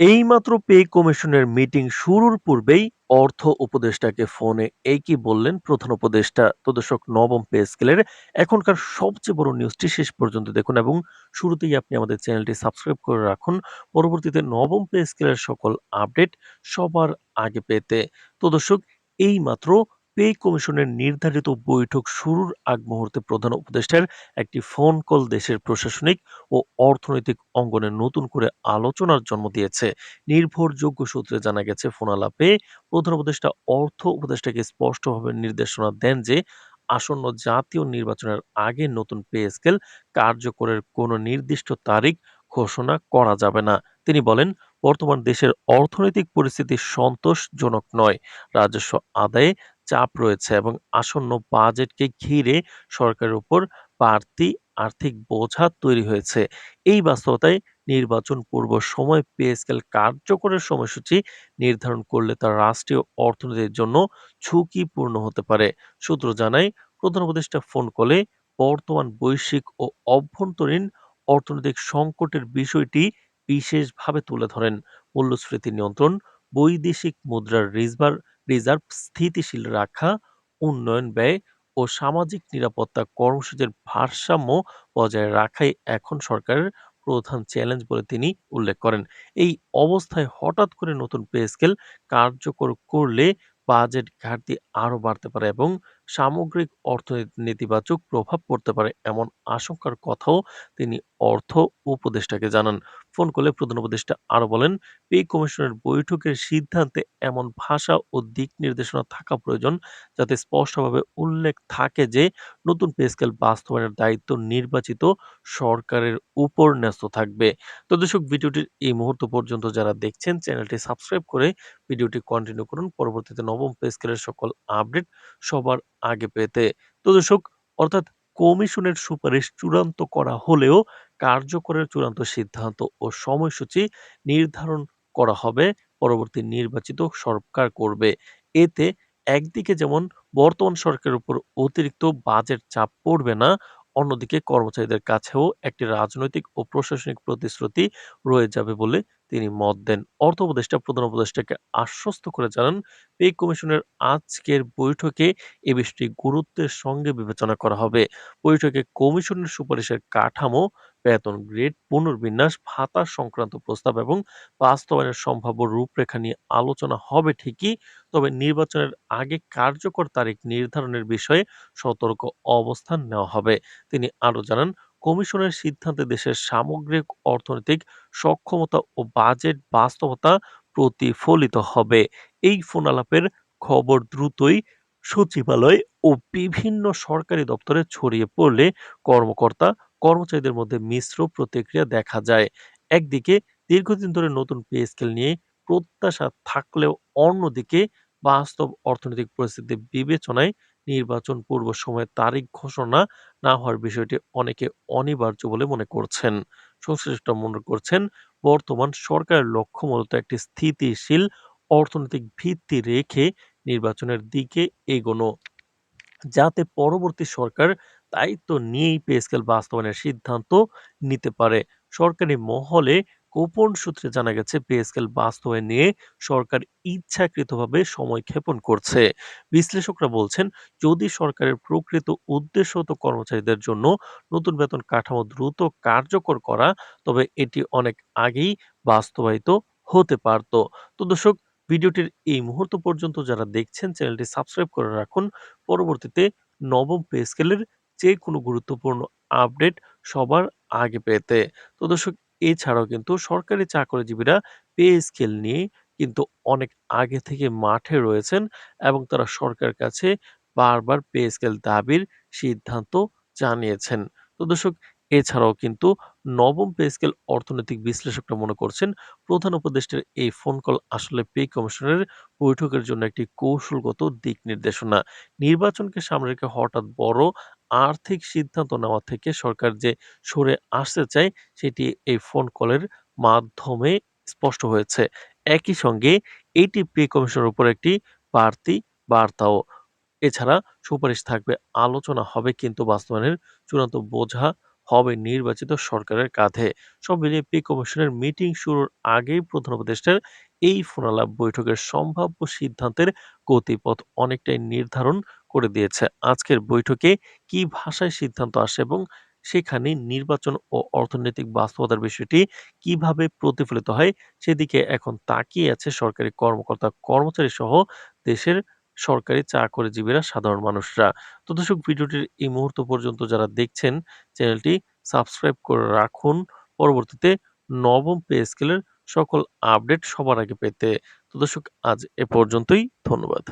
এইমাত্র পে কমিশনের মিটিং শুরুর পূর্বেই অর্থ উপদেষ্টাকে ফোনে একই বললেন প্রধান উপদেষ্টা। তো দর্শক, নবম পে স্কেলের এখনকার সবচেয়ে বড় নিউজটি শেষ পর্যন্ত দেখুন এবং শুরুতেই আপনি আমাদের চ্যানেলটি সাবস্ক্রাইব করে রাখুন পরবর্তীতে নবম পে স্কেলের সকল আপডেট সবার আগে পেতে। তো দর্শক, এইমাত্র পে কমিশনের নির্ধারিত বৈঠক শুরুর আগ মুহূর্তে প্রধান উপদেষ্টার একটি ফোন কল দেশের প্রশাসনিক ও অর্থনৈতিক অঙ্গনে নতুন করে আলোচনার জন্ম দিয়েছে। নির্ভরযোগ্য সূত্রে জানা গেছে, ফোন আলাপে প্রধান উপদেষ্টা অর্থ উপদেষ্টাকে স্পষ্টভাবে নির্দেশনা দেন যে আসন্ন জাতীয় নির্বাচনের আগে নতুন পে স্কেল কার্যকরের কোনো নির্দিষ্ট তারিখ ঘোষণা করা যাবে না। তিনি বলেন, বর্তমান দেশের অর্থনৈতিক পরিস্থিতি সন্তোষজনক নয়, রাজস্ব আদায়ে চাপ রয়েছে এবং আসন্ন বাজেটকে ঘিরে সরকারের উপর বাড়তি আর্থিক বোঝা তৈরি হয়েছে। এই বাস্তবতায় নির্বাচন পূর্ব সময় পে স্কেল কার্যকরের সময়সূচি নির্ধারণ করলে তা রাষ্ট্রীয় অর্থনীতির জন্য ঝুঁকিপূর্ণ হতে পারে। সূত্র জানায়, প্রধান উপদেষ্টা ফোন কলে বর্তমান বৈশ্বিক ও অভ্যন্তরীণ অর্থনৈতিক সংকটের বিষয়টি বিশেষভাবে তুলে ধরেন। মূল্যস্ফীতি নিয়ন্ত্রণ, বৈদেশিক মুদ্রার রিজার্ভ স্থিতিশীল রাখা, উন্নয়ন ব্যয় ও সামাজিক নিরাপত্তা কর্মসূচির ভারসাম্য বজায় রাখাই এখন সরকারের প্রধান চ্যালেঞ্জ বলে তিনি উল্লেখ করেন। এই অবস্থায় হঠাৎ করে নতুন পে স্কেল কার্যকর করলে বাজেট ঘাটতি আরো বাড়তে পারে এবং সামগ্রিক অর্থনীতি নেতিবাচক প্রভাব পড়তে পারে, এমন আশঙ্কার কথাও তিনি অর্থ উপদেষ্টাকে জানান। ফোন কলে প্রধান উপদেষ্টা আরো বলেন, পে কমিশনের বৈঠকের সিদ্ধান্তে এমন ভাষা ও দিক নির্দেশনা থাকা প্রয়োজন যাতে স্পষ্টভাবে উল্লেখ থাকে যে নতুন পে স্কেল বাস্তবায়নের দায়িত্ব নির্বাচিত সরকারের উপর ন্যস্ত থাকবে। তো দর্শক, ভিডিওটির এই মুহূর্ত পর্যন্ত যারা দেখছেন চ্যানেলটি সাবস্ক্রাইব করে ভিডিওটি কন্টিনিউ করুন পরবর্তীতে নবম পে স্কেলের সকল আপডেট সবার আগে পেতে। তো দর্শক, অর্থাৎ কমিশনের সুপারিশ চূড়ান্ত করা হলেও কার্যকরের চূড়ান্ত সিদ্ধান্ত ও সময়সূচি নির্ধারণ করা হবে পরবর্তী নির্বাচিত সরকার করবে। এতে একদিকে যেমন বর্তমান সরকারের উপর অতিরিক্ত বাজেট চাপ পড়বে না, অন্যদিকে কর্মচারীদের কাছেও একটি রাজনৈতিক ও প্রশাসনিক প্রতিশ্রুতি রয়ে যাবে বলে তিনি মত দেন। অর্থ উপদেষ্টা প্রধান উপদেষ্টাকে আশ্বস্ত করে জানান, পে কমিশনের আজকের বৈঠকে এ বিষয়টি গুরুত্বের সঙ্গে বিবেচনা করা হবে। বৈঠকে কমিশনের সুপারিশের কাঠামো, বেতন গ্রেড পুনর্বিন্যাস, ভাতা সংক্রান্ত প্রস্তাব এবং বাস্তবায়নের সম্ভাব্য রূপরেখা নিয়ে আলোচনা হবে ঠিকই, তবে নির্বাচনের আগে কার্যকর তারিখ নির্ধারণের বিষয়ে সতর্ক অবস্থান নেওয়া হবে। তিনি আরো জানান, কমিশনের সিদ্ধান্তে দেশের সামগ্রিক অর্থনৈতিক সক্ষমতা ও বাজেট বাস্তবতা প্রতিফলিত হবে। এই ফোনালাপের খবর দ্রুতই সচিবালয় ও বিভিন্ন সরকারি দপ্তরে ছড়িয়ে পড়লে কর্মকর্তা কর্মচারীদের মধ্যে মিশ্র প্রতিক্রিয়া দেখা যায়। একদিকে দীর্ঘদিন ধরে নতুন পে স্কেল নিয়ে প্রত্যাশা থাকলেও অন্যদিকে বাস্তব অর্থনৈতিক পরিস্থিতি বিবেচনায় নির্বাচন পূর্ব সময়ে তারিখ ঘোষণা না হওয়ার বিষয়টি অনেকে অনিবার্য বলে মনে করছেন। সংশ্লিষ্টরা মনে করছেন, বর্তমান সরকারের লক্ষ্য মূলত একটি স্থিতিশীল অর্থনৈতিক ভিত্তি রেখে নির্বাচনের দিকে এগোনো, যাতে পরবর্তী সরকার দায়িত্ব নিয়েই পে স্কেল বাস্তবায়নের সিদ্ধান্ত নিতে পারে। সরকারি মহলে গোপন সূত্রে জানা গেছে, পে স্কেল বাস্তবায়ন নিয়ে সরকার ইচ্ছাকৃতভাবে সময় ক্ষেপণ করছে। বিশ্লেষকরা বলছেন, যদি সরকারের প্রকৃত উদ্দেশ্য হতো কর্মচারীদের জন্য নতুন বেতন কাঠামো দ্রুত কার্যকর করা, তবে এটি অনেক আগেই বাস্তবায়িত হতে পারত। তো দর্শক, ভিডিওটির এই মুহূর্ত পর্যন্ত যারা দেখছেন চ্যানেলটি সাবস্ক্রাইব করে রাখুন পরবর্তীতে নবম পে স্কেলের যে কোনো গুরুত্বপূর্ণ আপডেট সবার আগে পেতে। তো দর্শক, এছাড়াও কিন্তু সরকারি চাকরিজীবীরা পে স্কেল নিয়ে কিন্তু অনেক আগে থেকে মাঠে রয়েছেন এবং তারা সরকারের কাছে বারবার পে স্কেল দাবির সিদ্ধান্ত জানিয়েছেন। তো দর্শক, এছাড়াও কিন্তু নবম পে স্কেল অর্থনৈতিক বিশ্লেষকরা মনে করছেন, প্রধান উপদেষ্টার এই ফোন কল আসলে পে কমিশনের বৈঠকের জন্য একটি কৌশলগত দিক নির্দেশনা। নির্বাচনকে সামনে রেখে হঠাৎ বড় আর্থিক সিদ্ধান্ত নেওয়া থেকে সরকার যে সরে আসতে চায়, সেটি এই ফোন কলের মাধ্যমে স্পষ্ট হয়েছে। একই সঙ্গে এটি পে কমিশনের উপর একটি বাড়তি বার্তাও। এছাড়া সুপারিশ থাকবে, আলোচনা হবে কিন্তু বাস্তবায়নের চূড়ান্ত বোঝা হবে নির্বাচিত সরকারের কাঁধে। সব মিলিয়ে পে কমিশনের মিটিং শুরুর আগেই প্রধান উপদেষ্টার এই ফোনালাপ বৈঠকের সম্ভাব্য সিদ্ধান্তের গতিপথ অনেকটাই নির্ধারণ করে দিয়েছে। আজকের বৈঠকে কি ভাষায় সিদ্ধান্ত আসে এবং সেখানে নির্বাচন ও অর্থনৈতিক বাস্তবতার বিষয়টি কিভাবে প্রতিফলিত হয় সেদিকে এখন তাকিয়ে আছে সরকারি কর্মকর্তা কর্মচারী সহ দেশের সরকারি চাকরিজীবীরা সাধারণ মানুষরা। তো দর্শক ভিডিওটির এই মুহূর্ত পর্যন্ত যারা দেখছেন চ্যানেলটি সাবস্ক্রাইব করে রাখুন পরবর্তীতে নবম পে স্কেলের সকল আপডেট সবার আগে পেতে। তো দর্শক আজ এ পর্যন্তই। ধন্যবাদ।